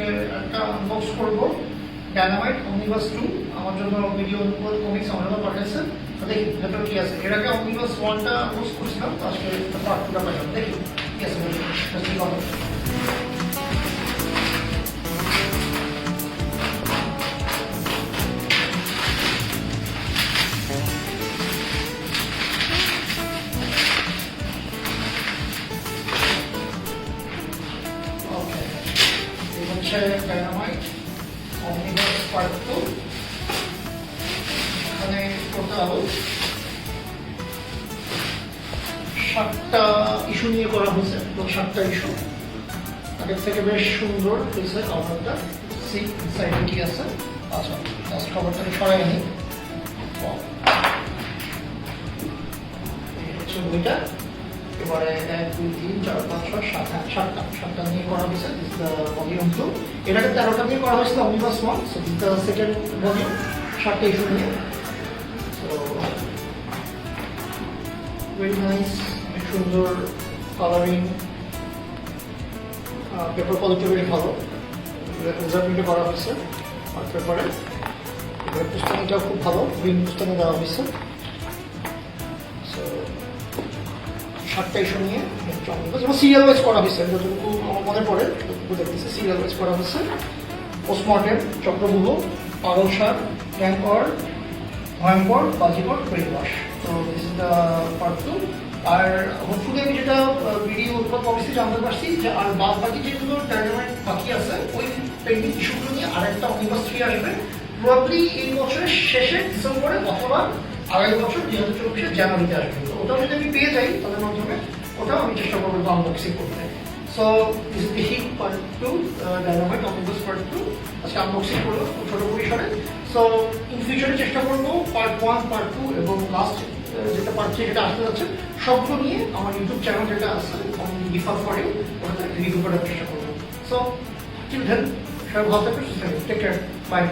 আজকে একটা আনবক্স করবো ডায়নামাইট অমনিভাস 2। আমার জন্য ভিডিও অনুকূল কমিক্স আমার জন্য পাঠাইছে। দেখি ভেতরে কি আছে। এর আগে অমনিভাস 1টা আনবক্স করছিলাম, তো আজকে পার্ট 2টা পাইলাম। দেখি কি আছে। Dynamite omnibus part 2। এখানে টোটাল 7টা ইস্যু নিয়ে করা হয়েছে, তো 7টা ইস্যু আগের থেকে বেশ সুন্দর হয়েছে। কভারটা সি সাইডে কি আছে। আচ্ছা, জাস্ট কভারটাকে সরাই নি। এই হচ্ছে বইটা। এবারে 1 2 3 4 5 6 7 7টা নিয়ে করা হয়েছে। This the volume 2। এর আগে 13টা নিয়ে করা হয়েছিল omnibus 1, so this the second volume 7টা ইস্যু নিয়ে। সো ভেরি নাইস, অনেক সুন্দর কালারিং, পেপার কোয়ালিটি বেশ ভালো। রেজাল্ট করা হয়েছে আর পেপারে। এবার পুস্তকটাও খুব ভালো, গ্রিন পুস্তকে দেওয়া হয়েছে। সো 7টা ইস্যু নিয়ে যেমন সিরিয়াল ওয়াইজ করা হয়েছে, যতটুকু আমার মনে পড়ে ততটুকু দেখতেছে। সিরিয়াল ওয়াইজ করা হয়েছে। পোস্টমর্টেম, চক্রব্যূহ, পাগলসার, ট্যাঙ্কর, ভয়ঙ্কর, বাজিকর, ব্রেনওয়াশ। তো দিস ইজ দ্য পার্ট 2। আর হোপফুলি আমি যেটা ভিডিও উৎপাদ অবশ্যই জানতে পারছি যে আর বাদ বাকি যেগুলো ডায়নামাইট বাকি আছে ওই পেন্ডিং ইস্যুগুলো নিয়ে আরেকটা অমনিভাস 3 আসবে প্রবাবলি এই বছরের শেষে ডিসেম্বরে অথবা আগামী বছর 2024 জানুয়ারিতে আসবে। তো ওটাও যদি আমি পেয়ে যাই তাদের মাধ্যমে ওটাও আমি চেষ্টা করবো আনবক্সিং করতে। So this is the hit part 2 dynamite omnibus part 2 আজকে আনবক্সিং করবো খুব ছোট পরিসরে। সো ইন ফিউচারে চেষ্টা করবো পার্ট 1, পার্ট 2 এবং লাস্ট যেটা পার্ট 3 যেটা আসতে যাচ্ছে সবগুলো নিয়ে আমার ইউটিউব চ্যানেল যেটা আছে ডিফার করে ওটাতে রিভিউ করার চেষ্টা করবো। সো টিল দেন সবাই ভালো থাকবেন, সুস্থ থাকবেন। Take care, by.